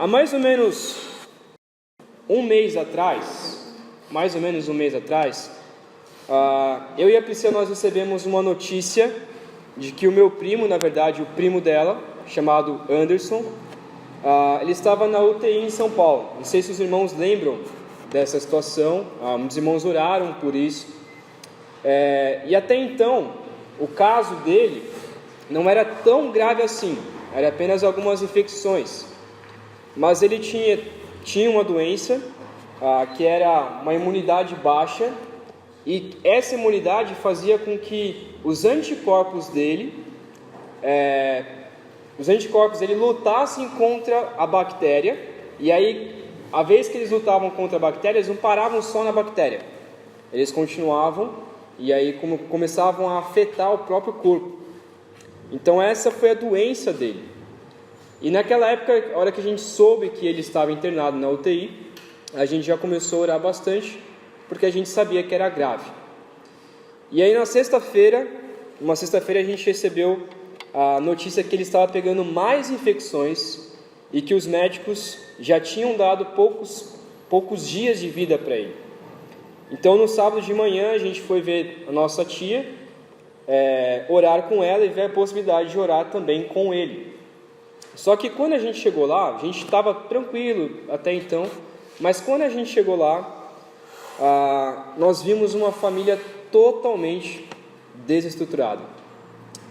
Há mais ou menos um mês atrás, eu e a Priscila, nós recebemos uma notícia de que o meu primo, na verdade, o primo dela, chamado Anderson, ele estava na UTI em São Paulo. Não sei se os irmãos lembram dessa situação, muitos irmãos oraram por isso. E até então, o caso dele não era tão grave assim, era apenas algumas infecções. Mas ele tinha uma doença que era uma imunidade baixa, e essa imunidade fazia com que os anticorpos dele lutassem contra a bactéria, e aí, a vez que eles lutavam contra a bactéria, eles não paravam só na bactéria, eles continuavam, e aí começavam a afetar o próprio corpo. Então essa foi a doença dele. E naquela época, a hora que a gente soube que ele estava internado na UTI, a gente já começou a orar bastante, porque a gente sabia que era grave. E aí uma sexta-feira a gente recebeu a notícia que ele estava pegando mais infecções e que os médicos já tinham dado poucos dias de vida para ele. Então no sábado de manhã a gente foi ver a nossa tia, orar com ela e ver a possibilidade de orar também com ele. Só que quando a gente chegou lá, a gente estava tranquilo até então, mas quando a gente chegou lá, nós vimos uma família totalmente desestruturada.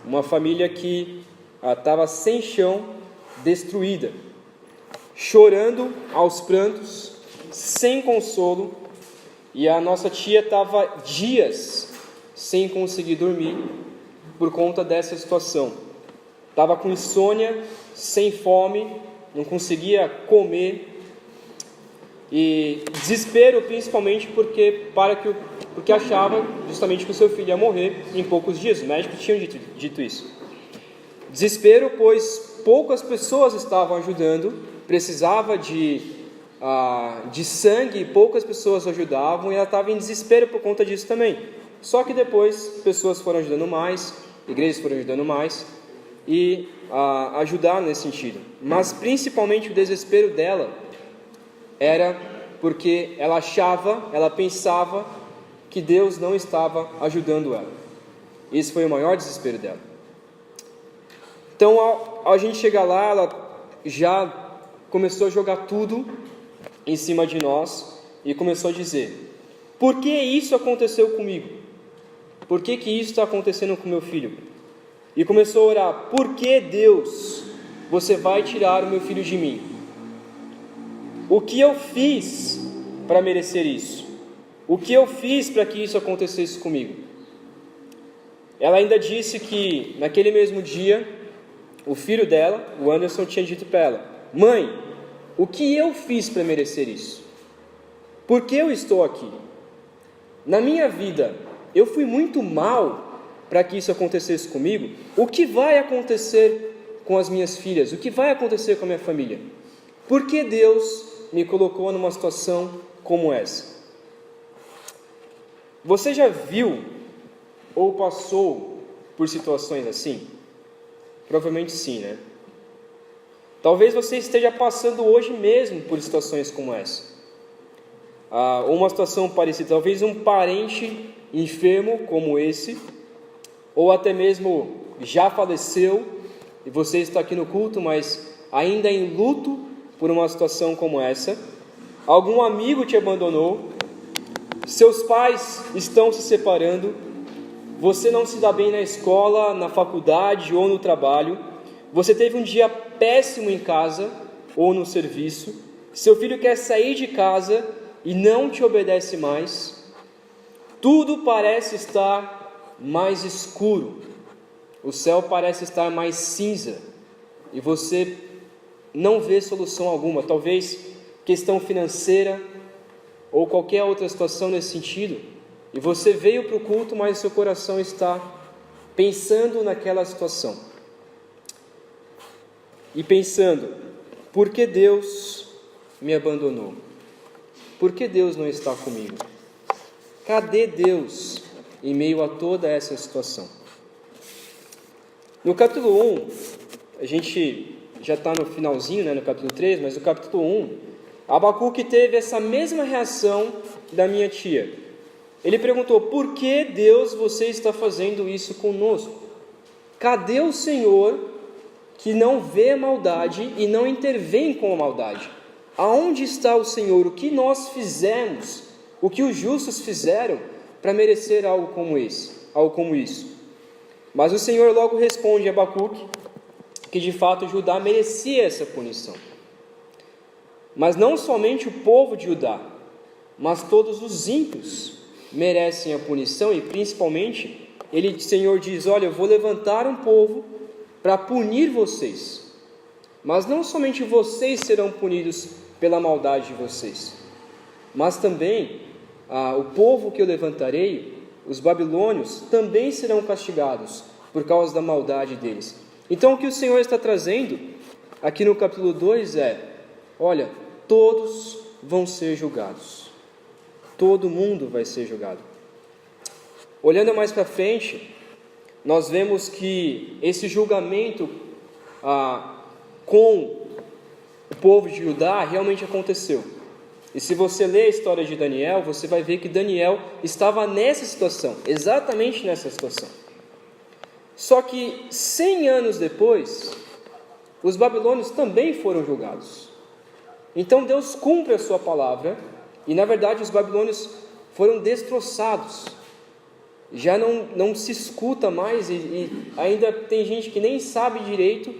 Uma família que estava sem chão, destruída, chorando aos prantos, sem consolo, e a nossa tia estava dias sem conseguir dormir por conta dessa situação. Estava com insônia, sem fome, não conseguia comer, e desespero principalmente porque achava justamente que o seu filho ia morrer em poucos dias. Os médicos tinham dito isso. Desespero, pois poucas pessoas estavam ajudando, precisava de sangue e poucas pessoas ajudavam, e ela estava em desespero por conta disso também. Só que depois pessoas foram ajudando mais, igrejas foram ajudando mais, e ajudaram nesse sentido. Mas principalmente o desespero dela era porque ela pensava que Deus não estava ajudando ela. Esse foi o maior desespero dela. Então, ao a gente chegar lá, ela já começou a jogar tudo em cima de nós e começou a dizer: por que isso aconteceu comigo? Por que isso está acontecendo com meu filho? E começou a orar: por que, Deus, você vai tirar o meu filho de mim? O que eu fiz para merecer isso? O que eu fiz para que isso acontecesse comigo? Ela ainda disse que naquele mesmo dia, o filho dela, o Anderson, tinha dito para ela: mãe, o que eu fiz para merecer isso? Por que eu estou aqui? Na minha vida, eu fui muito mal para que isso acontecesse comigo. O que vai acontecer com as minhas filhas? O que vai acontecer com a minha família? Por que Deus me colocou numa situação como essa? Você já viu ou passou por situações assim? Provavelmente sim, né? Talvez você esteja passando hoje mesmo por situações como essa. Ou uma situação parecida, talvez um parente enfermo como esse, ou até mesmo já faleceu e você está aqui no culto, mas ainda em luto por uma situação como essa. Algum amigo te abandonou, seus pais estão se separando, você não se dá bem na escola, na faculdade ou no trabalho, você teve um dia péssimo em casa ou no serviço, seu filho quer sair de casa e não te obedece mais, tudo parece estar mais escuro, o céu parece estar mais cinza e você não vê solução alguma, talvez questão financeira ou qualquer outra situação nesse sentido, e você veio para o culto, mas o seu coração está pensando naquela situação e pensando: por que Deus me abandonou? Por que Deus não está comigo? Cadê Deus em meio a toda essa situação? No capítulo 1, a gente já está no finalzinho, né, no capítulo 3, mas no capítulo 1, Abacuque teve essa mesma reação da minha tia. Ele perguntou: por que, Deus, você está fazendo isso conosco? Cadê o Senhor que não vê a maldade e não intervém com a maldade? Aonde está o Senhor? O que nós fizemos? O que os justos fizeram para merecer algo como isso? Mas o Senhor logo responde a Abacuque que de fato Judá merecia essa punição. Mas não somente o povo de Judá, mas todos os ímpios merecem a punição, e principalmente, o Senhor diz: olha, eu vou levantar um povo para punir vocês, mas não somente vocês serão punidos pela maldade de vocês, mas também o povo que eu levantarei, os babilônios, também serão castigados por causa da maldade deles. Então o que o Senhor está trazendo aqui no capítulo 2 é: olha, todos vão ser julgados, todo mundo vai ser julgado. Olhando mais para frente, nós vemos que esse julgamento com o povo de Judá realmente aconteceu. E se você ler a história de Daniel, você vai ver que Daniel estava nessa situação, exatamente nessa situação. Só que 100 anos depois, os babilônios também foram julgados. Então Deus cumpre a sua palavra, e na verdade os babilônios foram destroçados. Já não se escuta mais, e ainda tem gente que nem sabe direito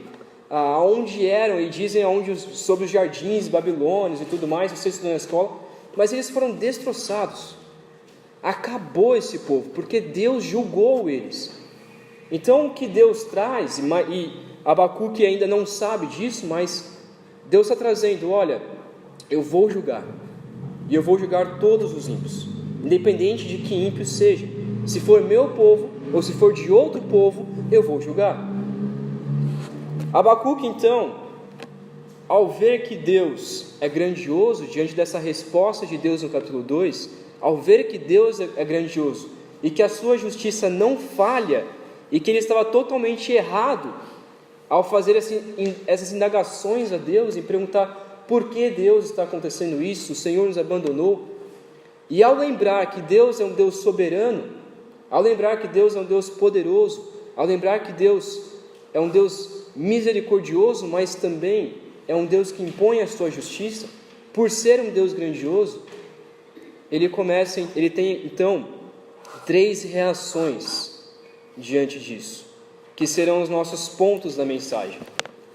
aonde eram, e dizem sobre os jardins babilônios e tudo mais, você estudou na escola, mas eles foram destroçados. Acabou esse povo, porque Deus julgou eles. Então o que Deus traz, e Abacuque ainda não sabe disso, mas Deus está trazendo: olha, eu vou julgar, e eu vou julgar todos os ímpios, independente de que ímpio seja. Se for meu povo, ou se for de outro povo, eu vou julgar. Abacuque, então, ao ver que Deus é grandioso, diante dessa resposta de Deus no capítulo 2, ao ver que Deus é grandioso, e que a sua justiça não falha, e que ele estava totalmente errado ao fazer essas indagações a Deus, e perguntar por que Deus está acontecendo isso, o Senhor nos abandonou, e ao lembrar que Deus é um Deus soberano, ao lembrar que Deus é um Deus poderoso, ao lembrar que Deus é um Deus misericordioso, mas também é um Deus que impõe a sua justiça, por ser um Deus grandioso, ele tem então 3 reações diante disso, que serão os nossos pontos da mensagem.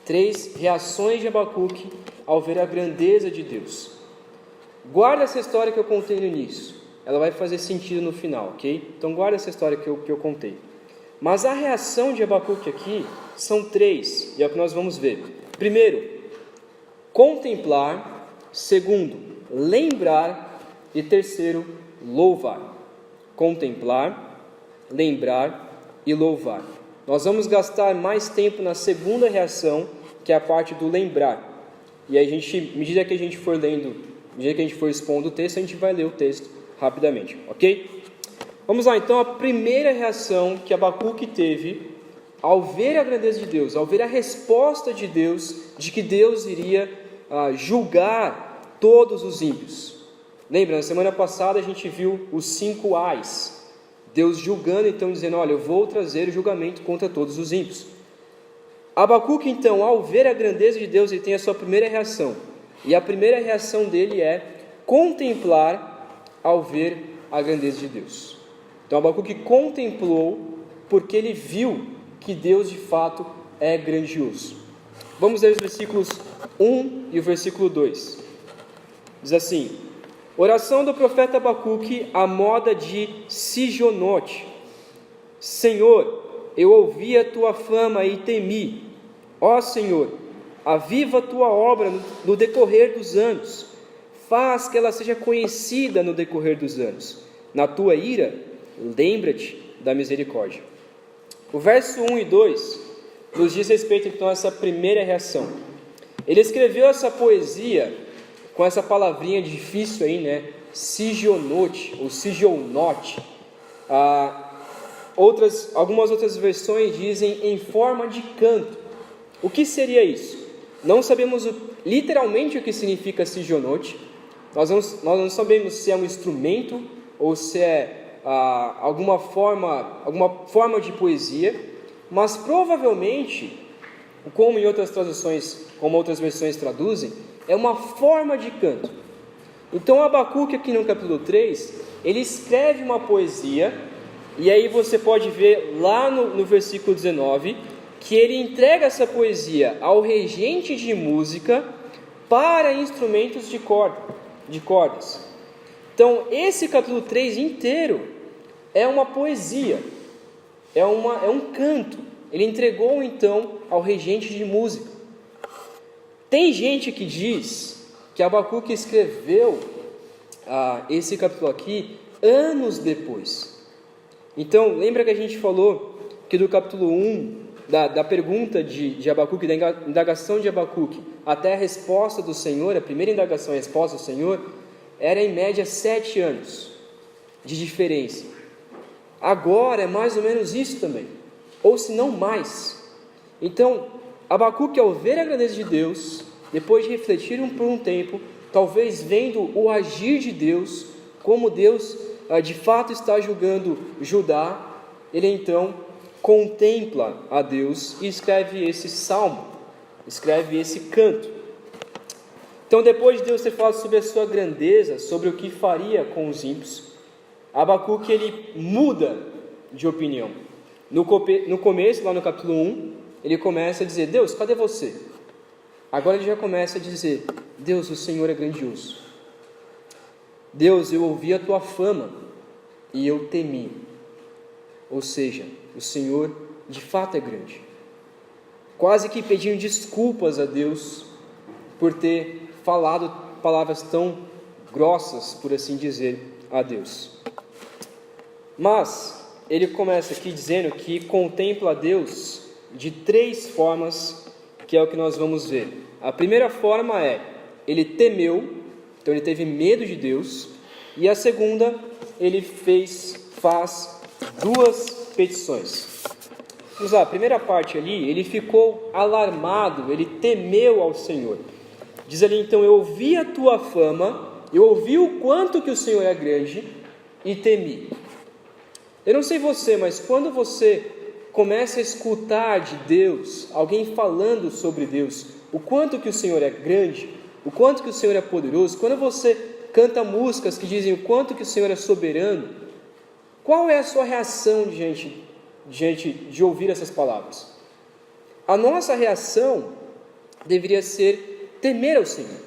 3 reações de Abacuque ao ver a grandeza de Deus. Guarda essa história que eu contei no início, ela vai fazer sentido no final, ok? Então guarda essa história que eu contei. Mas a reação de Abacuque aqui são 3, e é o que nós vamos ver. Primeiro, contemplar. Segundo, lembrar. E terceiro, louvar. Contemplar, lembrar e louvar. Nós vamos gastar mais tempo na segunda reação, que é a parte do lembrar. E aí, à medida que a gente for lendo, à medida que a gente for expondo o texto, a gente vai ler o texto rapidamente, ok? Vamos lá, então, a primeira reação que Abacuque teve ao ver a grandeza de Deus, ao ver a resposta de Deus, de que Deus iria julgar todos os ímpios. Lembra, na semana passada a gente viu os 5 ais, Deus julgando, então dizendo: olha, eu vou trazer o julgamento contra todos os ímpios. Abacuque, então, ao ver a grandeza de Deus, ele tem a sua primeira reação, e a primeira reação dele é contemplar ao ver a grandeza de Deus. Então Abacuque contemplou porque ele viu que Deus de fato é grandioso. Vamos ler os versículos 1 e o versículo 2. Diz assim: oração do profeta Abacuque à moda de Sijonote. Senhor, eu ouvi a tua fama e temi. Ó Senhor, aviva a tua obra no decorrer dos anos. Faz que ela seja conhecida no decorrer dos anos. Na tua ira, lembra-te da misericórdia. O verso 1 e 2 nos diz respeito então a essa primeira reação. Ele escreveu essa poesia com essa palavrinha difícil aí, né? Sijonote ou Sijonote. Algumas outras versões dizem em forma de canto. O que seria isso? Não sabemos literalmente o que significa sigionote. Nós não sabemos se é um instrumento ou se é alguma forma de poesia, mas provavelmente, como em outras traduções, como outras versões traduzem, é uma forma de canto. Então Abacuque aqui no capítulo 3, ele escreve uma poesia, e aí você pode ver lá no versículo 19, que ele entrega essa poesia ao regente de música para instrumentos de cordas. Então esse capítulo 3 inteiro é uma poesia, é um canto. Ele entregou então ao regente de música. Tem gente que diz que Abacuque escreveu esse capítulo aqui anos depois. Então, lembra que a gente falou que do capítulo 1, da pergunta de Abacuque, da indagação de Abacuque, até a resposta do Senhor, a primeira indagação e a resposta do Senhor, era em média 7 anos de diferença. Agora é mais ou menos isso também, ou se não mais. Então, Abacuque, ao ver a grandeza de Deus, depois de refletir por um tempo, talvez vendo o agir de Deus, como Deus de fato está julgando Judá, ele então contempla a Deus e escreve esse salmo, escreve esse canto. Então, depois de Deus ter falado sobre a sua grandeza, sobre o que faria com os ímpios, Abacuque ele muda de opinião. No começo, lá no capítulo 1, ele começa a dizer: Deus, cadê você? Agora ele já começa a dizer: Deus, o Senhor é grandioso. Deus, eu ouvi a tua fama e eu temi. Ou seja, o Senhor de fato é grande. Quase que pedindo desculpas a Deus por ter falado palavras tão grossas, por assim dizer, a Deus. Mas ele começa aqui dizendo que contempla a Deus de 3 formas, que é o que nós vamos ver. A primeira forma é, ele temeu, então ele teve medo de Deus. E a segunda, ele faz 2 petições. Vamos lá, a primeira parte ali, ele ficou alarmado, ele temeu ao Senhor. Diz ali então: eu ouvi a tua fama, eu ouvi o quanto que o Senhor é grande e temi. Eu não sei você, mas quando você começa a escutar de Deus, alguém falando sobre Deus, o quanto que o Senhor é grande, o quanto que o Senhor é poderoso, quando você canta músicas que dizem o quanto que o Senhor é soberano, qual é a sua reação diante de ouvir essas palavras? A nossa reação deveria ser temer ao Senhor.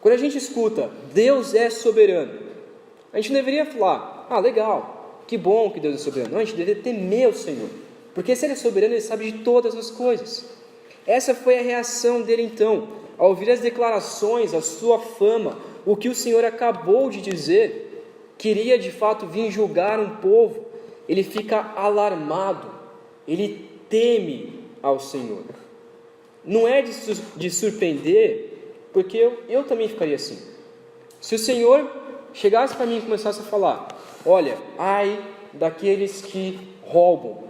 Quando a gente escuta Deus é soberano, a gente não deveria falar: legal, que bom que Deus é soberano. Não, a gente deveria temer ao Senhor, porque se Ele é soberano, Ele sabe de todas as coisas. Essa foi a reação dele então, ao ouvir as declarações, a sua fama, o que o Senhor acabou de dizer, queria de fato vir julgar um povo. Ele fica alarmado, ele teme ao Senhor. Não é de surpreender, porque eu também ficaria assim. Se o Senhor chegasse para mim e começasse a falar: olha, ai daqueles que roubam,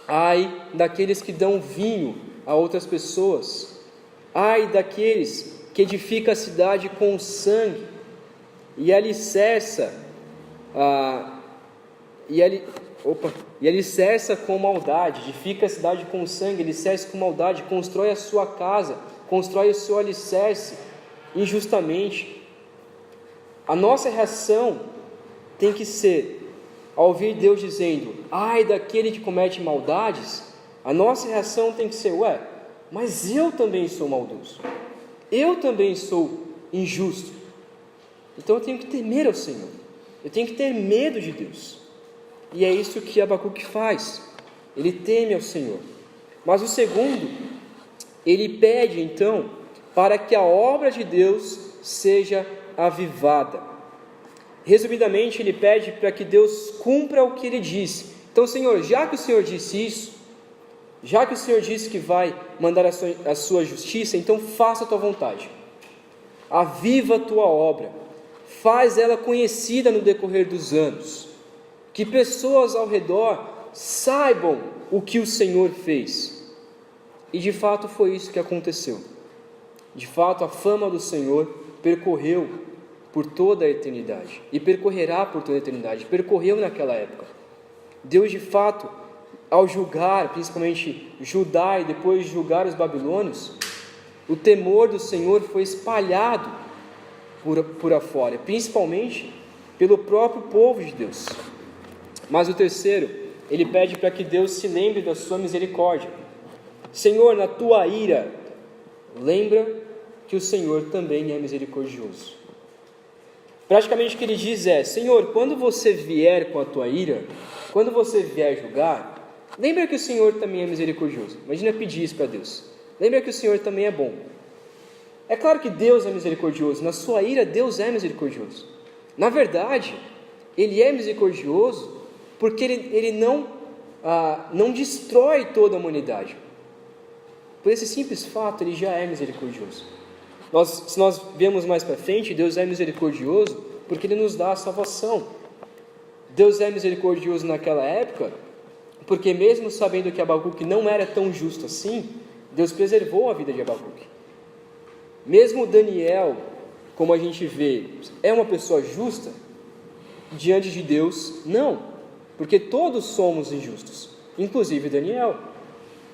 ai daqueles que dão vinho a outras pessoas, ai daqueles que edificam a cidade com sangue e alicerça e alicerça com maldade, edifica a cidade com sangue, alicerça com maldade, constrói a sua casa, constrói o seu alicerce injustamente. A nossa reação tem que ser, ao ouvir Deus dizendo: ai daquele que comete maldades, a nossa reação tem que ser: mas eu também sou maldoso, eu também sou injusto, então eu tenho que temer ao Senhor, eu tenho que ter medo de Deus. E é isso que Abacuque faz, ele teme ao Senhor. Mas o segundo, ele pede então para que a obra de Deus seja avivada. Resumidamente, ele pede para que Deus cumpra o que ele disse. Então, Senhor, já que o Senhor disse isso, já que o Senhor disse que vai mandar a sua justiça, então faça a tua vontade, aviva a tua obra, faz ela conhecida no decorrer dos anos, que pessoas ao redor saibam o que o Senhor fez. E de fato foi isso que aconteceu. De fato, a fama do Senhor percorreu por toda a eternidade e percorrerá por toda a eternidade, percorreu naquela época. Deus, de fato, ao julgar, principalmente Judá e depois julgar os babilônios, o temor do Senhor foi espalhado por afora, principalmente pelo próprio povo de Deus. Mas o terceiro, ele pede para que Deus se lembre da sua misericórdia. Senhor, na tua ira, lembra que o Senhor também é misericordioso. Praticamente o que ele diz é: Senhor, quando você vier com a tua ira, quando você vier julgar, lembra que o Senhor também é misericordioso. Imagina pedir isso para Deus. Lembra que o Senhor também é bom. É claro que Deus é misericordioso. Na sua ira, Deus é misericordioso. Na verdade, Ele é misericordioso porque Ele não destrói toda a humanidade. Por esse simples fato, Ele já é misericordioso. Se nós vemos mais para frente, Deus é misericordioso porque Ele nos dá a salvação. Deus é misericordioso naquela época porque, mesmo sabendo que Abacuque não era tão justo assim, Deus preservou a vida de Abacuque. Mesmo Daniel, como a gente vê, é uma pessoa justa, diante de Deus, não, porque todos somos injustos, inclusive Daniel.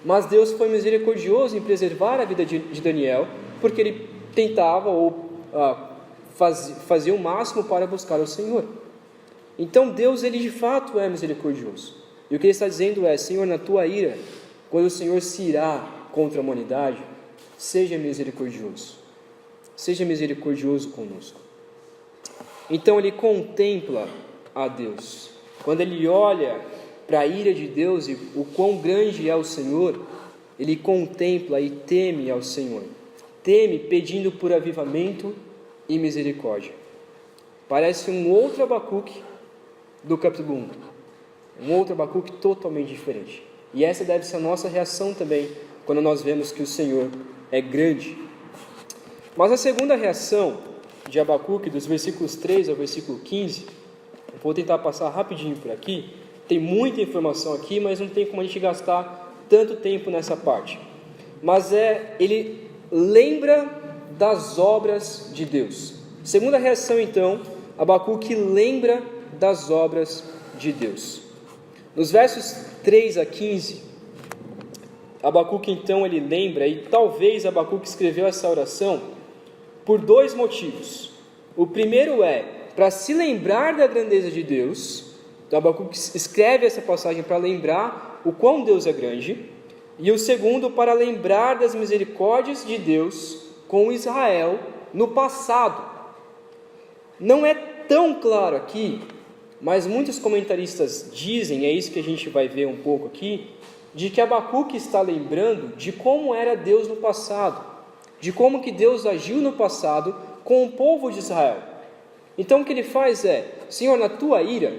Mas Deus foi misericordioso em preservar a vida de Daniel, porque ele tentava fazia o máximo para buscar o Senhor. Então Deus, ele de fato é misericordioso. E o que ele está dizendo é: Senhor, na tua ira, quando o Senhor se irá contra a humanidade, seja misericordioso. Seja misericordioso conosco. Então ele contempla a Deus. Quando ele olha para a ira de Deus e o quão grande é o Senhor, ele contempla e teme ao Senhor. Teme pedindo por avivamento e misericórdia. Parece um outro Abacuque do capítulo 1. Um outro Abacuque totalmente diferente. E essa deve ser a nossa reação também, quando nós vemos que o Senhor é grande. Mas a segunda reação de Abacuque, dos versículos 3 ao versículo 15, vou tentar passar rapidinho por aqui. Tem muita informação aqui, mas não tem como a gente gastar tanto tempo nessa parte. Mas ele lembra das obras de Deus. Segunda reação, então, Abacuque lembra das obras de Deus. Nos versos 3 a 15, Abacuque, então, ele lembra, e talvez Abacuque escreveu essa oração por dois motivos. O primeiro é para se lembrar da grandeza de Deus. Então Abacuque escreve essa passagem para lembrar o quão Deus é grande. E o segundo, para lembrar das misericórdias de Deus com Israel no passado. Não é tão claro aqui, mas muitos comentaristas dizem, é isso que a gente vai ver um pouco aqui, de que Abacuque está lembrando de como era Deus no passado, de como que Deus agiu no passado com o povo de Israel. Então o que ele faz é: Senhor, na tua ira,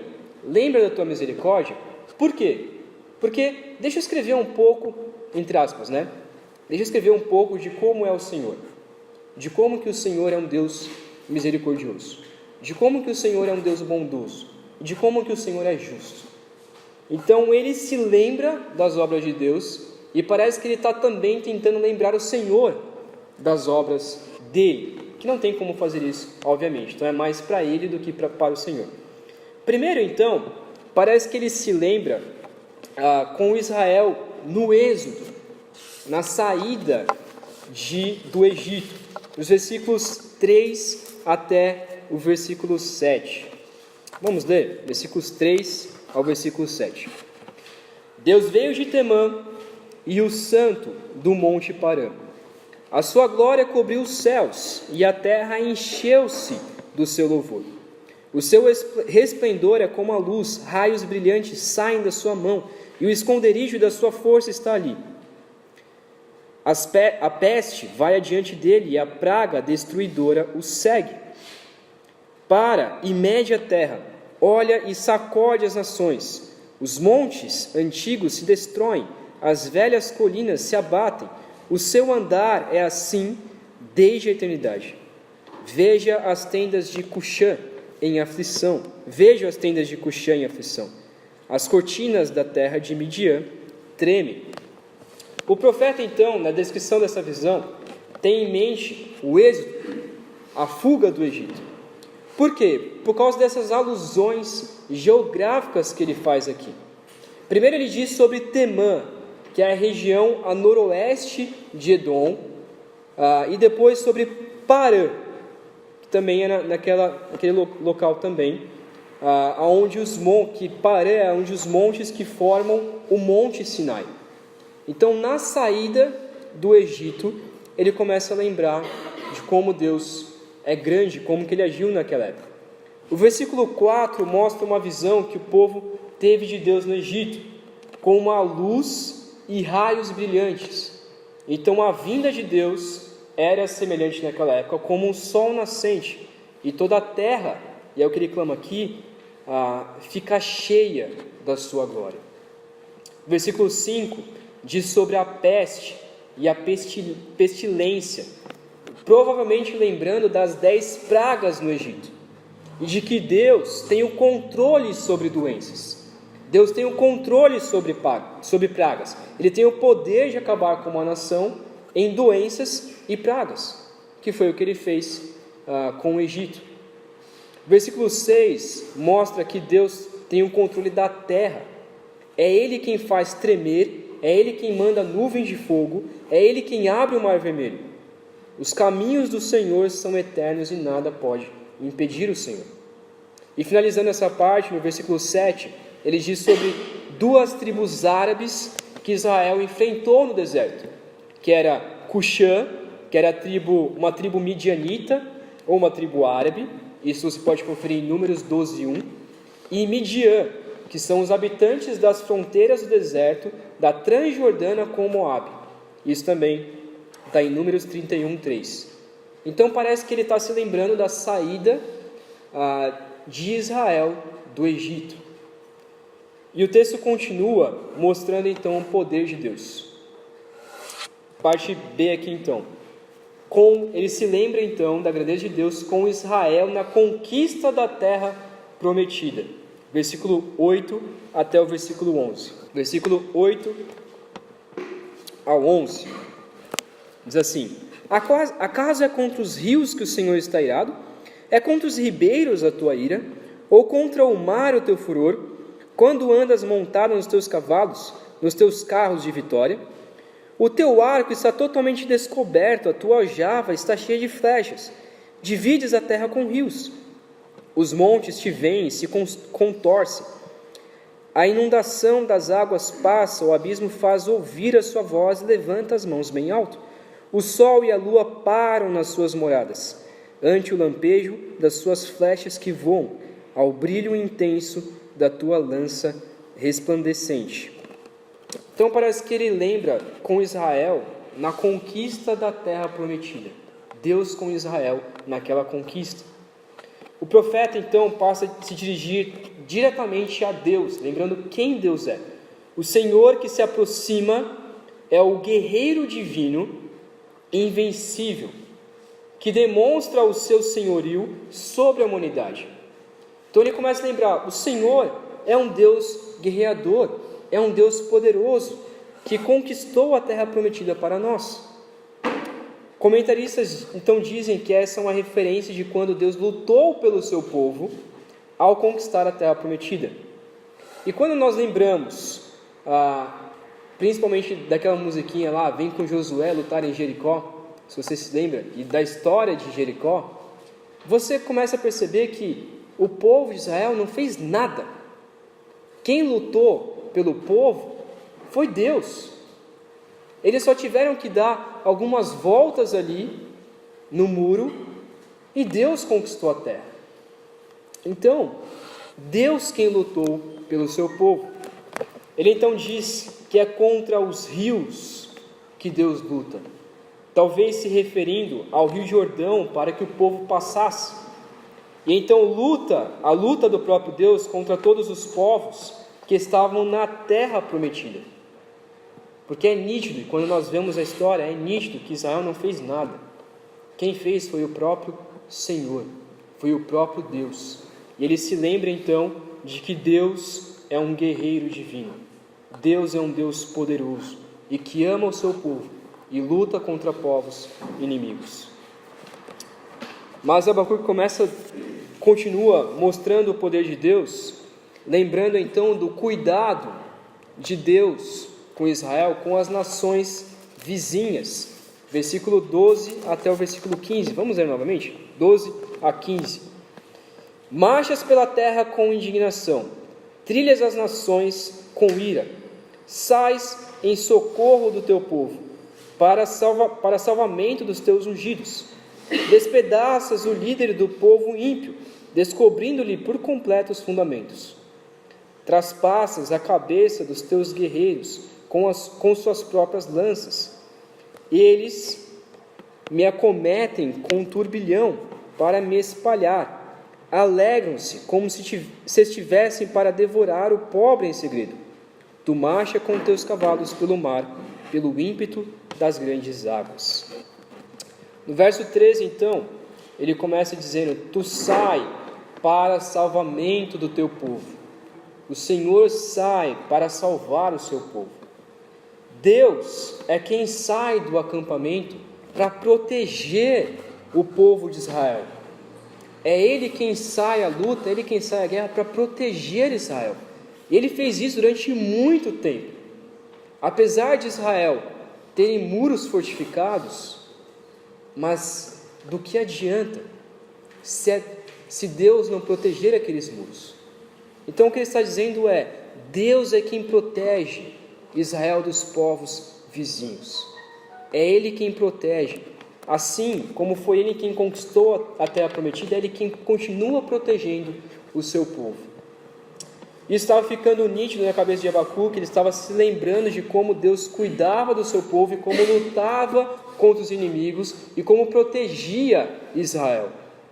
lembra da tua misericórdia. Por quê? Porque, deixa eu escrever um pouco, entre aspas, né? Deixa eu escrever um pouco de como é o Senhor, de como que o Senhor é um Deus misericordioso, de como que o Senhor é um Deus bondoso, de como que o Senhor é justo. Então ele se lembra das obras de Deus e parece que ele está também tentando lembrar o Senhor das obras dele, que não tem como fazer isso, obviamente. Então é mais para ele do que para o Senhor. Primeiro, então, parece que ele se lembra com Israel no êxodo, na saída do Egito, dos versículos 3 até o versículo 7. Vamos ler, versículos 3 ao versículo 7. Deus veio de Temã e o santo do monte Parã. A sua glória cobriu os céus e a terra encheu-se do seu louvor. O seu resplendor é como a luz, raios brilhantes saem da sua mão e o esconderijo da sua força está ali. A peste vai adiante dele e a praga destruidora o segue. Para e mede a terra, olha e sacode as nações. Os montes antigos se destroem, as velhas colinas se abatem. O seu andar é assim desde a eternidade. Veja as tendas de Cuxã em aflição. Veja as tendas de Cuxã em aflição. As cortinas da terra de Midian tremem. O profeta, então, na descrição dessa visão, tem em mente o êxodo, a fuga do Egito. Por quê? Por causa dessas alusões geográficas que ele faz aqui. Primeiro ele diz sobre Temã, que é a região a noroeste de Edom, e depois sobre Parã, que também é naquele local também, que Parã é onde os montes que formam o Monte Sinai. Então, na saída do Egito, ele começa a lembrar de como Deus é grande, como que ele agiu naquela época. O versículo 4 mostra uma visão que o povo teve de Deus no Egito, com uma luz e raios brilhantes. Então, a vinda de Deus era semelhante naquela época como um sol nascente, e toda a terra, e é o que ele clama aqui, fica cheia da sua glória. Versículo 5 diz sobre a peste e a pestilência, provavelmente lembrando das 10 pragas no Egito, e de que Deus tem o controle sobre doenças. Deus tem o controle sobre pragas. Ele tem o poder de acabar com uma nação em doenças e pragas, que foi o que ele fez com o Egito. Versículo 6 mostra que Deus tem o controle da terra. É Ele quem faz tremer, é Ele quem manda nuvens de fogo, é Ele quem abre o mar vermelho. Os caminhos do Senhor são eternos e nada pode impedir o Senhor. E finalizando essa parte, no versículo 7, ele diz sobre 2 tribos árabes que Israel enfrentou no deserto, que era Cuxã, que era uma tribo midianita, ou uma tribo árabe, isso você pode conferir em Números 12:1, e Midian, que são os habitantes das fronteiras do deserto, da Transjordânia com Moabe. Isso também está em Números 31:3. Então parece que ele está se lembrando da saída de Israel do Egito. E o texto continua mostrando então o poder de Deus. Parte B aqui então. Ele se lembra então da grandeza de Deus com Israel na conquista da terra prometida. Versículo 8 até o versículo 11. Versículo 8 ao 11 diz assim: Acaso é contra os rios que o Senhor está irado? É contra os ribeiros a tua ira? Ou contra o mar o teu furor? Quando andas montado nos teus cavalos, nos teus carros de vitória? O teu arco está totalmente descoberto, a tua aljava está cheia de flechas. Divides a terra com rios. Os montes te veem e se contorcem. A inundação das águas passa, o abismo faz ouvir a sua voz e levanta as mãos bem alto. O sol e a lua param nas suas moradas, ante o lampejo das suas flechas que voam, ao brilho intenso da tua lança resplandecente. Então parece que ele lembra com Israel na conquista da terra prometida. Deus com Israel naquela conquista. O profeta então passa a se dirigir diretamente a Deus, lembrando quem Deus é. O Senhor que se aproxima é o guerreiro divino, invencível, que demonstra o seu senhorio sobre a humanidade. Então ele começa a lembrar, o Senhor é um Deus guerreador, é um Deus poderoso, que conquistou a terra prometida para nós. Comentaristas então dizem que essa é uma referência de quando Deus lutou pelo seu povo ao conquistar a terra prometida. E quando nós lembramos, principalmente daquela musiquinha lá, Vem com Josué lutar em Jericó, se você se lembra, e da história de Jericó, você começa a perceber que o povo de Israel não fez nada. Quem lutou pelo povo foi Deus. Eles só tiveram que dar algumas voltas ali no muro e Deus conquistou a terra. Então, Deus quem lutou pelo seu povo. Ele então diz que é contra os rios que Deus luta, talvez se referindo ao Rio Jordão para que o povo passasse. E então a luta do próprio Deus contra todos os povos que estavam na terra prometida. Porque é nítido, e quando nós vemos a história, é nítido que Israel não fez nada. Quem fez foi o próprio Senhor, foi o próprio Deus. E ele se lembra então de que Deus é um guerreiro divino. Deus é um Deus poderoso e que ama o seu povo e luta contra povos inimigos. Mas Abacuque continua mostrando o poder de Deus, lembrando então do cuidado de Deus com Israel, com as nações vizinhas. Versículo 12 até o versículo 15. Vamos ler novamente? 12 a 15. Marchas pela terra com indignação, trilhas as nações com ira, sais em socorro do teu povo, para salvamento dos teus ungidos. Despedaças o líder do povo ímpio, descobrindo-lhe por completo os fundamentos. Traspassas a cabeça dos teus guerreiros com suas próprias lanças. Eles me acometem com um turbilhão para me espalhar. Alegram-se como se estivessem para devorar o pobre em segredo. Tu marcha com teus cavalos pelo mar, pelo ímpeto das grandes águas. No verso 13, então, ele começa dizendo: tu sai para salvamento do teu povo. O Senhor sai para salvar o seu povo. Deus é quem sai do acampamento para proteger o povo de Israel. É Ele quem sai à luta, é Ele quem sai à guerra para proteger Israel. E Ele fez isso durante muito tempo. Apesar de Israel terem muros fortificados, mas do que adianta se Deus não proteger aqueles muros? Então o que ele está dizendo é: Deus é quem protege Israel dos povos vizinhos. É Ele quem protege. Assim como foi Ele quem conquistou a terra prometida, é Ele quem continua protegendo o seu povo. E estava ficando nítido na cabeça de Abacuque, ele estava se lembrando de como Deus cuidava do seu povo e como lutava contra os inimigos e como protegia Israel.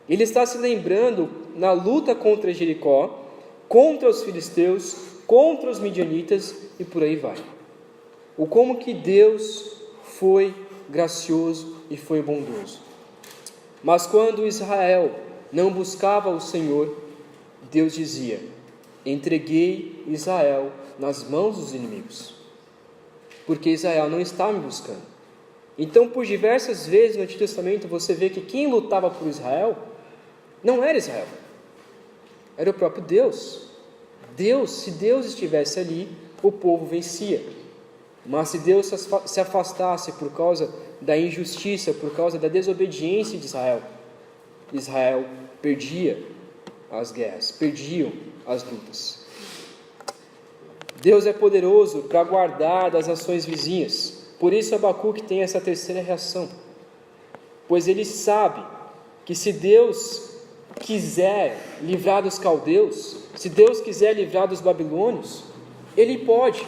Ele está se lembrando na luta contra Jericó, contra os filisteus, contra os midianitas e por aí vai. O como que Deus foi gracioso e foi bondoso. Mas quando Israel não buscava o Senhor, Deus dizia: entreguei Israel nas mãos dos inimigos, porque Israel não está me buscando. Então, por diversas vezes no Antigo Testamento, você vê que quem lutava por Israel não era Israel, era o próprio Deus. Se Deus estivesse ali, o povo vencia. Mas se Deus se afastasse por causa da injustiça, por causa da desobediência de Israel, Israel perdia as guerras, perdiam as lutas. Deus é poderoso para guardar das nações vizinhas. Por isso Abacuque tem essa terceira reação, pois ele sabe que se Deus quiser livrar dos caldeus, se Deus quiser livrar dos babilônios, Ele pode.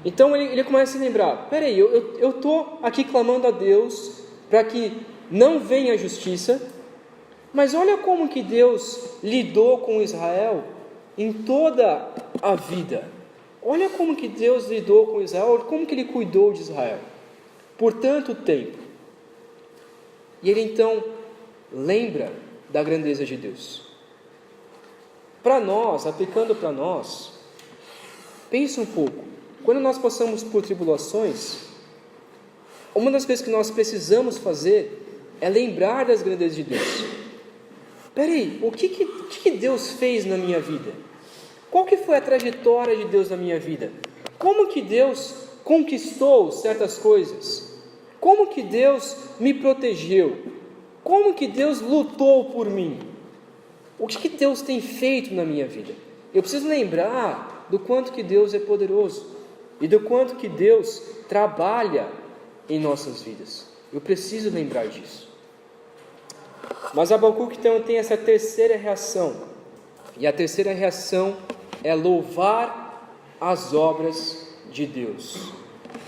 Então ele começa a se lembrar: peraí, eu estou aqui clamando a Deus para que não venha a justiça, mas olha como que Deus lidou com Israel em toda a vida. Olha como que Deus lidou com Israel, como que Ele cuidou de Israel por tanto tempo. E ele então lembra da grandeza de Deus. Para nós, aplicando para nós, pense um pouco. Quando nós passamos por tribulações, uma das coisas que nós precisamos fazer é lembrar das grandezas de Deus. Peraí, o que Deus fez na minha vida? Qual que foi a trajetória de Deus na minha vida? Como que Deus conquistou certas coisas? Como que Deus me protegeu? Como que Deus lutou por mim? O que Deus tem feito na minha vida? Eu preciso lembrar do quanto que Deus é poderoso e do quanto que Deus trabalha em nossas vidas. Eu preciso lembrar disso. Mas Abacuque então tem essa terceira reação. E a terceira reação é louvar as obras de Deus.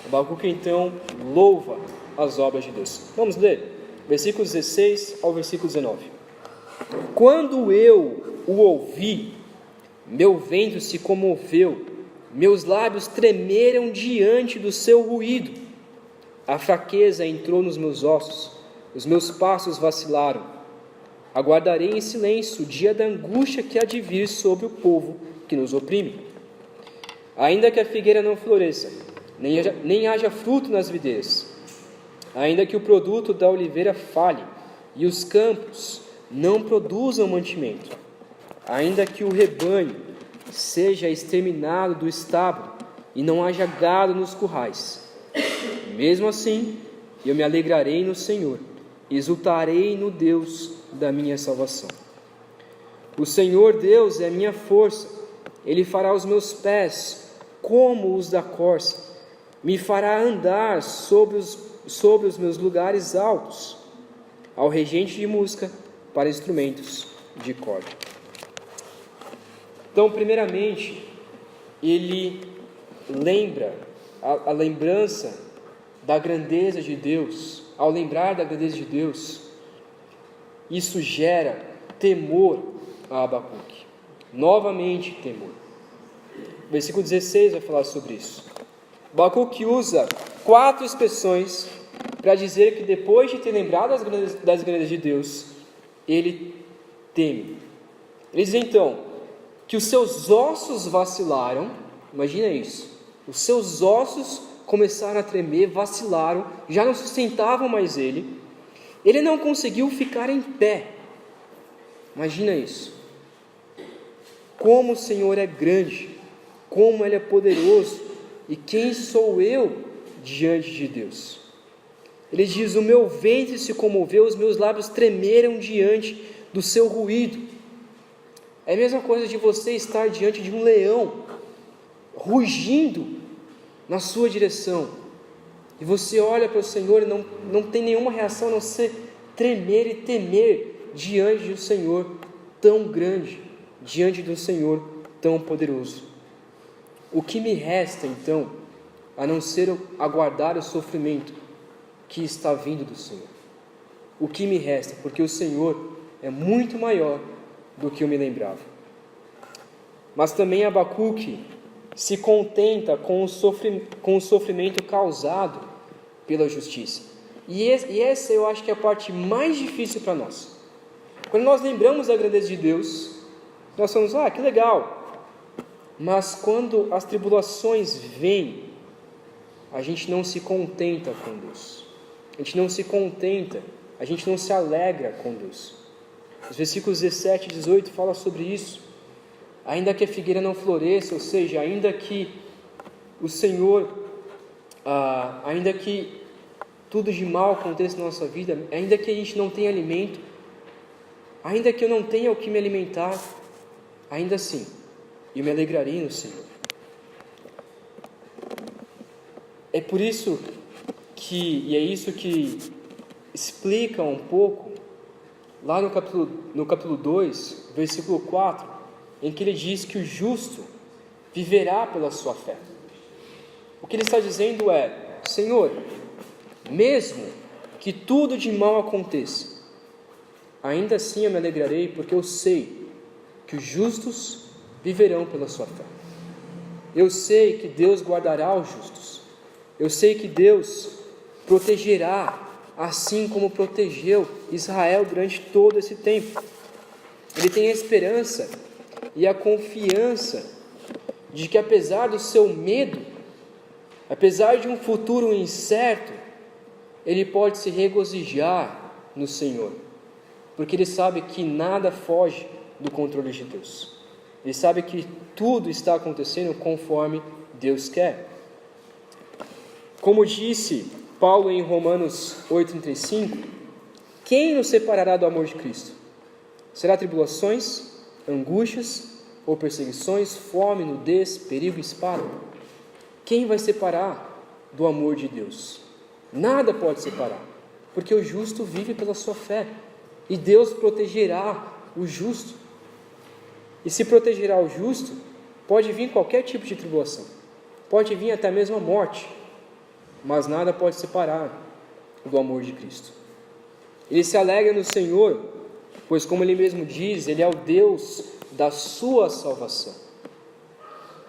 Abacuque então louva as obras de Deus. Vamos ler, versículos 16 ao versículo 19. Quando eu o ouvi, meu ventre se comoveu, meus lábios tremeram diante do seu ruído. A fraqueza entrou nos meus ossos, os meus passos vacilaram. Aguardarei em silêncio o dia da angústia que há de vir sobre o povo que nos oprime. Ainda que a figueira não floresça, nem haja fruto nas videiras, ainda que o produto da oliveira falhe e os campos não produzam mantimento, ainda que o rebanho seja exterminado do estábulo e não haja gado nos currais, mesmo assim eu me alegrarei no Senhor, exultarei no Deus da minha salvação. O Senhor Deus é a minha força, Ele fará os meus pés como os da corça, me fará andar sobre os meus lugares altos, ao regente de música para instrumentos de corda. Então, primeiramente, ele lembra a lembrança da grandeza de Deus. Ao lembrar da grandeza de Deus, isso gera temor a Abacuque. Novamente, temor. O versículo 16 vai falar sobre isso. Abacuque usa 4 expressões para dizer que depois de ter lembrado das grandezas de Deus, ele teme. Ele diz então que os seus ossos vacilaram. Imagina isso. Os seus ossos começaram a tremer, vacilaram, já não sustentavam mais ele. Ele não conseguiu ficar em pé. Imagina isso. Como o Senhor é grande, como Ele é poderoso, e quem sou eu diante de Deus? Ele diz: o meu ventre se comoveu, os meus lábios tremeram diante do seu ruído. É a mesma coisa de você estar diante de um leão, rugindo na sua direção, e você olha para o Senhor e não tem nenhuma reação a não ser tremer e temer diante do Senhor tão grande, diante do Senhor tão poderoso. O que me resta então, a não ser aguardar o sofrimento que está vindo do Senhor? O que me resta? Porque o Senhor é muito maior do que eu me lembrava. Mas também Abacuque se contenta com o sofrimento causado pela justiça. E essa eu acho que é a parte mais difícil para nós. Quando nós lembramos da grandeza de Deus, nós falamos: que legal. Mas quando as tribulações vêm, a gente não se contenta com Deus. A gente não se contenta, a gente não se alegra com Deus. Os versículos 17 e 18 falam sobre isso. Ainda que a figueira não floresça, ou seja, ainda que o Senhor, ainda que tudo de mal aconteça na nossa vida, ainda que a gente não tenha alimento, ainda que eu não tenha o que me alimentar, ainda assim, eu me alegrarei no Senhor. É por isso e é isso que explica um pouco, lá no capítulo 2, versículo 4, em que ele diz que o justo viverá pela sua fé. O que ele está dizendo é: Senhor, mesmo que tudo de mal aconteça, ainda assim eu me alegrarei, porque eu sei que os justos viverão pela sua fé. Eu sei que Deus guardará os justos. Eu sei que Deus protegerá, assim como protegeu Israel durante todo esse tempo. Ele tem a esperança e a confiança de que, apesar do seu medo, apesar de um futuro incerto, ele pode se regozijar no Senhor, porque ele sabe que nada foge do controle de Deus. Ele sabe que tudo está acontecendo conforme Deus quer. Como disse Paulo em Romanos 8,35, quem nos separará do amor de Cristo? Será tribulações, angústias ou perseguições, fome, nudez, perigo e espada? Quem vai separar do amor de Deus? Nada pode separar, porque o justo vive pela sua fé, e Deus protegerá o justo. E se protegerá o justo, pode vir qualquer tipo de tribulação, pode vir até mesmo a morte, mas nada pode separar do amor de Cristo. Ele se alegra no Senhor, pois, como ele mesmo diz, ele é o Deus da sua salvação.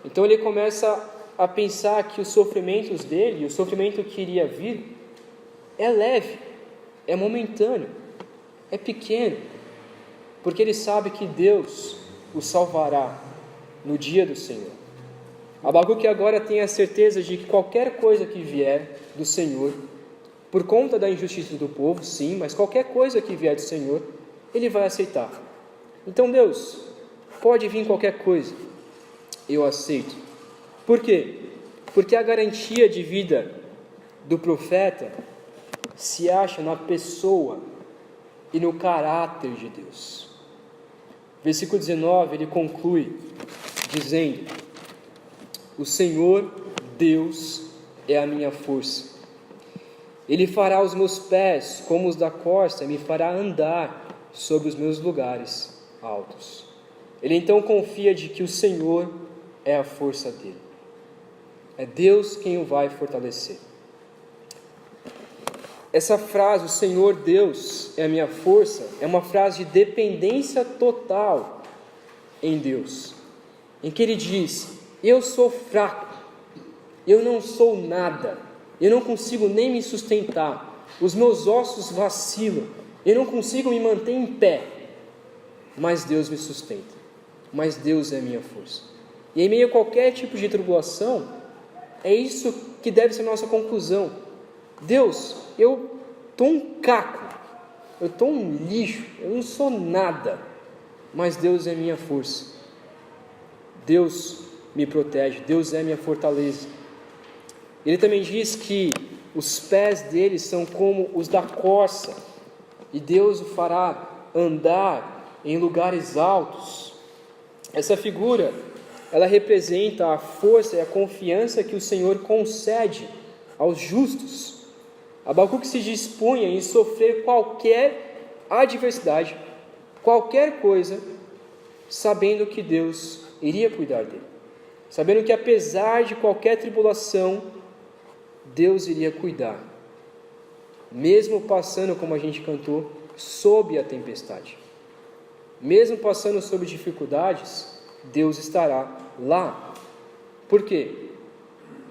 Então ele começa a pensar que os sofrimentos dele, o sofrimento que iria vir, é leve, é momentâneo, é pequeno, porque ele sabe que Deus o salvará no dia do Senhor. Abacuque agora tem a certeza de que qualquer coisa que vier do Senhor, por conta da injustiça do povo, sim, mas qualquer coisa que vier do Senhor, Ele vai aceitar. Então, Deus, pode vir qualquer coisa, eu aceito. Por quê? Porque a garantia de vida do profeta se acha na pessoa e no caráter de Deus. Versículo 19, ele conclui dizendo: o Senhor Deus é a minha força. Ele fará os meus pés como os da corça e me fará andar sobre os meus lugares altos. Ele então confia de que o Senhor é a força dele. É Deus quem o vai fortalecer. Essa frase, o Senhor Deus é a minha força, é uma frase de dependência total em Deus, em que ele diz: eu sou fraco, eu não sou nada, eu não consigo nem me sustentar, os meus ossos vacilam, eu não consigo me manter em pé, mas Deus me sustenta, mas Deus é a minha força. E em meio a qualquer tipo de tribulação, é isso que deve ser a nossa conclusão. Deus, eu estou um caco, eu estou um lixo, eu não sou nada, mas Deus é minha força. Deus me protege, Deus é minha fortaleza. Ele também diz que os pés dele são como os da corça, e Deus o fará andar em lugares altos. Essa figura, ela representa a força e a confiança que o Senhor concede aos justos. Abacuque se dispunha em sofrer qualquer adversidade, qualquer coisa, sabendo que Deus iria cuidar dele, sabendo que apesar de qualquer tribulação, Deus iria cuidar, mesmo passando, como a gente cantou, sob a tempestade, mesmo passando sob dificuldades, Deus estará lá. Por quê?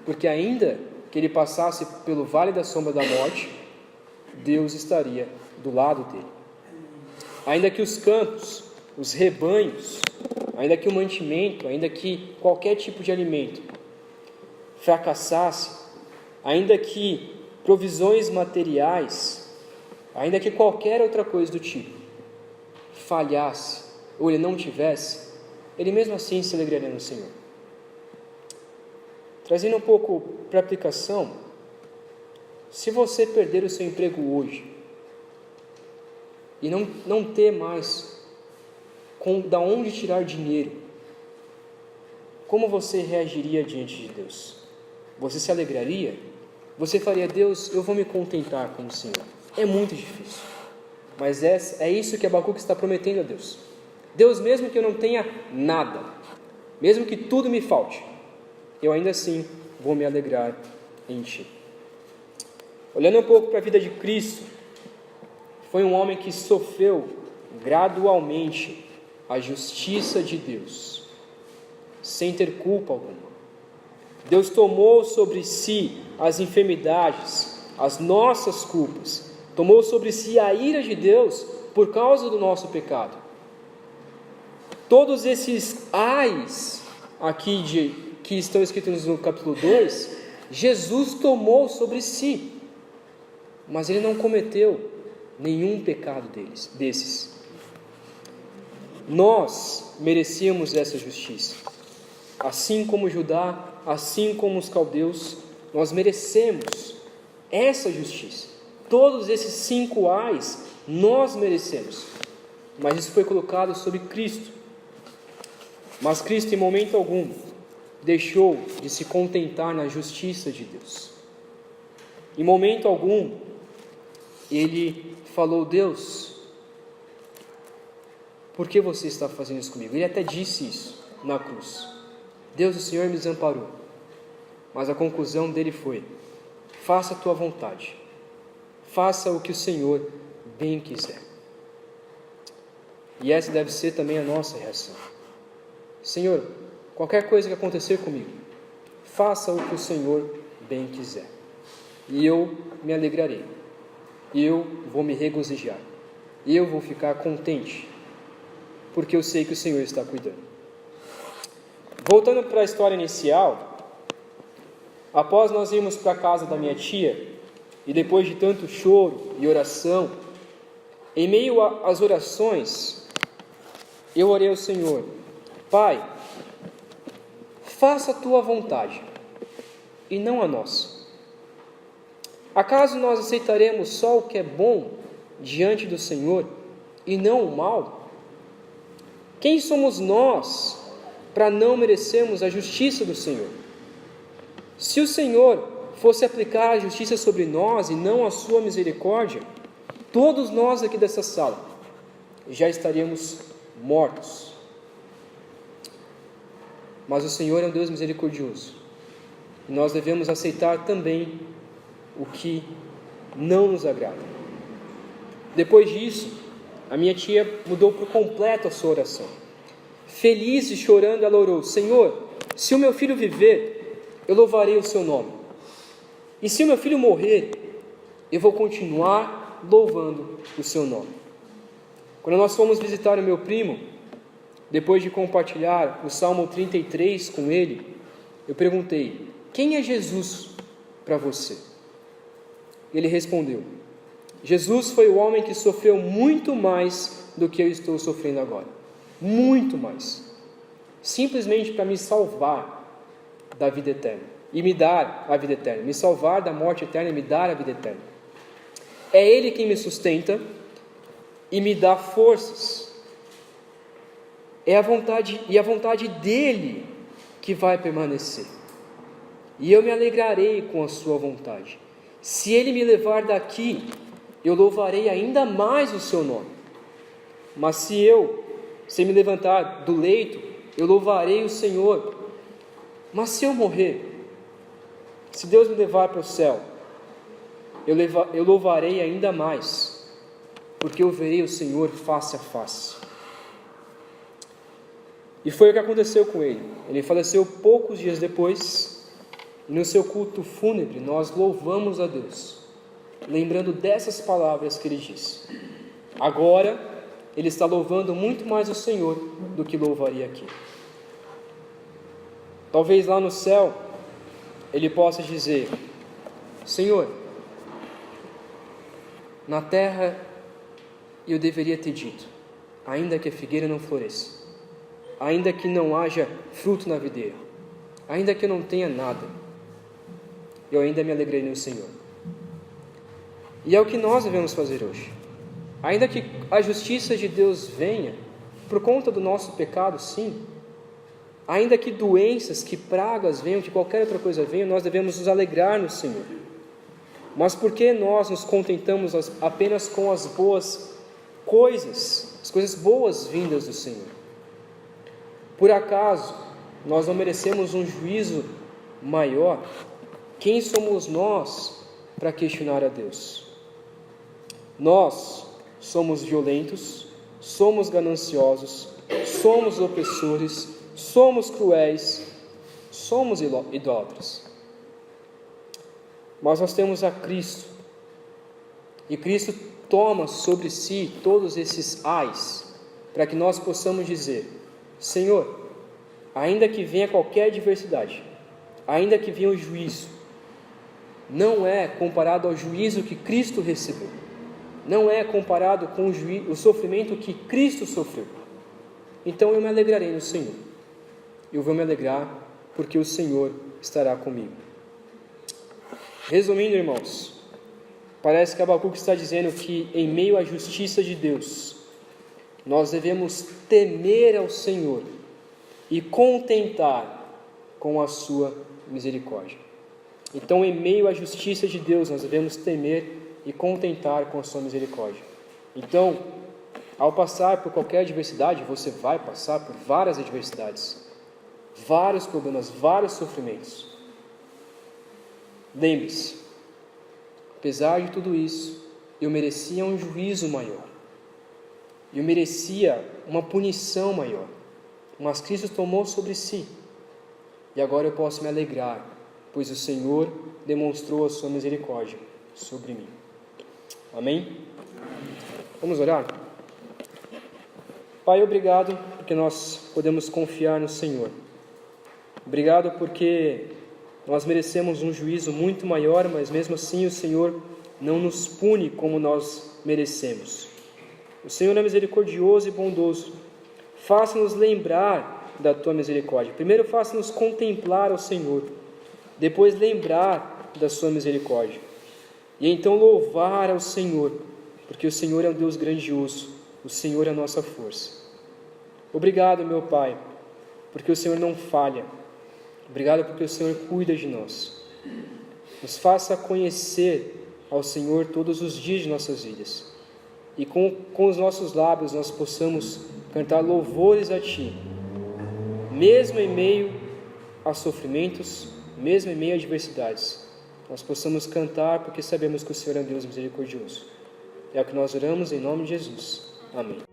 Porque ainda que ele passasse pelo vale da sombra da morte, Deus estaria do lado dele. Ainda que os campos, os rebanhos, ainda que o mantimento, ainda que qualquer tipo de alimento fracassasse, ainda que provisões materiais, ainda que qualquer outra coisa do tipo falhasse, ou ele não tivesse, ele mesmo assim se alegraria no Senhor. Trazendo um pouco para a aplicação, se você perder o seu emprego hoje e não ter mais da onde tirar dinheiro, como você reagiria diante de Deus? Você se alegraria? Você faria: Deus, eu vou me contentar com o Senhor? É muito difícil, mas é isso que Abacuque está prometendo a Deus. Deus, mesmo que eu não tenha nada, mesmo que tudo me falte, eu ainda assim vou me alegrar em Ti. Olhando um pouco para a vida de Cristo, foi um homem que sofreu gradualmente a justiça de Deus, sem ter culpa alguma. Deus tomou sobre si as enfermidades, as nossas culpas, tomou sobre si a ira de Deus por causa do nosso pecado. Todos esses ais aqui que estão escritos no capítulo 2, Jesus tomou sobre si, mas ele não cometeu nenhum pecado desses. Nós merecíamos essa justiça, assim como Judá, assim como os caldeus, nós merecemos essa justiça. Todos esses 5 ais nós merecemos, mas isso foi colocado sobre Cristo. Mas Cristo em momento algum deixou de se contentar na justiça de Deus. Em momento algum ele falou: Deus, por que você está fazendo isso comigo? Ele até disse isso na cruz: Deus, o Senhor me desamparou. Mas a conclusão dele foi: faça a tua vontade, faça o que o Senhor bem quiser. E essa deve ser também a nossa reação. Senhor, qualquer coisa que acontecer comigo, faça o que o Senhor bem quiser, e eu me alegrarei, eu vou me regozijar, eu vou ficar contente, porque eu sei que o Senhor está cuidando. Voltando para a história inicial, após nós irmos para a casa da minha tia, e depois de tanto choro e oração, em meio às orações, eu orei ao Senhor: Pai, faça a tua vontade e não a nossa. Acaso nós aceitaremos só o que é bom diante do Senhor e não o mal? Quem somos nós para não merecermos a justiça do Senhor? Se o Senhor fosse aplicar a justiça sobre nós e não a sua misericórdia, todos nós aqui dessa sala já estaríamos mortos. Mas o Senhor é um Deus misericordioso. E nós devemos aceitar também o que não nos agrada. Depois disso, a minha tia mudou por completo a sua oração. Feliz e chorando, ela orou: Senhor, se o meu filho viver, eu louvarei o seu nome. E se o meu filho morrer, eu vou continuar louvando o seu nome. Quando nós fomos visitar o meu primo, depois de compartilhar o Salmo 33 com ele, eu perguntei: quem é Jesus para você? Ele respondeu: Jesus foi o homem que sofreu muito mais do que eu estou sofrendo agora. Muito mais. Simplesmente para me salvar da vida eterna e me dar a vida eterna. Me salvar da morte eterna e me dar a vida eterna. É Ele quem me sustenta e me dá forças. É a vontade dEle que vai permanecer. E eu me alegrarei com a sua vontade. Se Ele me levar daqui, eu louvarei ainda mais o seu nome. Mas se me levantar do leito, eu louvarei o Senhor. Mas se eu morrer, se Deus me levar para o céu, eu louvarei ainda mais, porque eu verei o Senhor face a face. E foi o que aconteceu com ele. Ele faleceu poucos dias depois. E no seu culto fúnebre, nós louvamos a Deus, lembrando dessas palavras que ele disse. Agora, ele está louvando muito mais o Senhor do que louvaria aqui. Talvez lá no céu, ele possa dizer: Senhor, na terra eu deveria ter dito, ainda que a figueira não floresça, ainda que não haja fruto na videira, ainda que eu não tenha nada, eu ainda me alegrei no Senhor. E é o que nós devemos fazer hoje. Ainda que a justiça de Deus venha por conta do nosso pecado, sim. Ainda que doenças, que pragas venham, que qualquer outra coisa venha, nós devemos nos alegrar no Senhor. Mas por que nós nos contentamos apenas com as boas coisas, as coisas boas vindas do Senhor? Por acaso nós não merecemos um juízo maior? Quem somos nós para questionar a Deus? Nós somos violentos, somos gananciosos, somos opressores, somos cruéis, somos idólatras. Mas nós temos a Cristo, e Cristo toma sobre si todos esses ais, para que nós possamos dizer: Senhor, ainda que venha qualquer adversidade, ainda que venha o juízo, não é comparado ao juízo que Cristo recebeu, não é comparado com o sofrimento que Cristo sofreu. Então eu me alegrarei no Senhor, eu vou me alegrar porque o Senhor estará comigo. Resumindo, irmãos, parece que Abacuque está dizendo que em meio à justiça de Deus, nós devemos temer ao Senhor e contentar com a sua misericórdia. Então, em meio à justiça de Deus, nós devemos temer e contentar com a sua misericórdia. Então, ao passar por qualquer adversidade, você vai passar por várias adversidades, vários problemas, vários sofrimentos. Lembre-se, apesar de tudo isso, eu merecia um juízo maior, eu merecia uma punição maior, mas Cristo tomou sobre si, e agora eu posso me alegrar, pois o Senhor demonstrou a sua misericórdia sobre mim. Amém? Vamos orar? Pai, obrigado porque nós podemos confiar no Senhor. Obrigado porque Nós merecemos um juízo muito maior, mas mesmo assim o Senhor não nos pune como nós merecemos. O Senhor é misericordioso e bondoso. Faça-nos lembrar da tua misericórdia. Primeiro, faça-nos contemplar ao Senhor. Depois, lembrar da sua misericórdia. E então louvar ao Senhor, porque o Senhor é um Deus grandioso. O Senhor é a nossa força. Obrigado, meu Pai, porque o Senhor não falha. Obrigado porque o Senhor cuida de nós. Nos faça conhecer ao Senhor todos os dias de nossas vidas. E com os nossos lábios nós possamos cantar louvores a Ti, mesmo em meio a sofrimentos, mesmo em meio a adversidades. Nós possamos cantar porque sabemos que o Senhor é um Deus misericordioso. É o que nós oramos em nome de Jesus. Amém.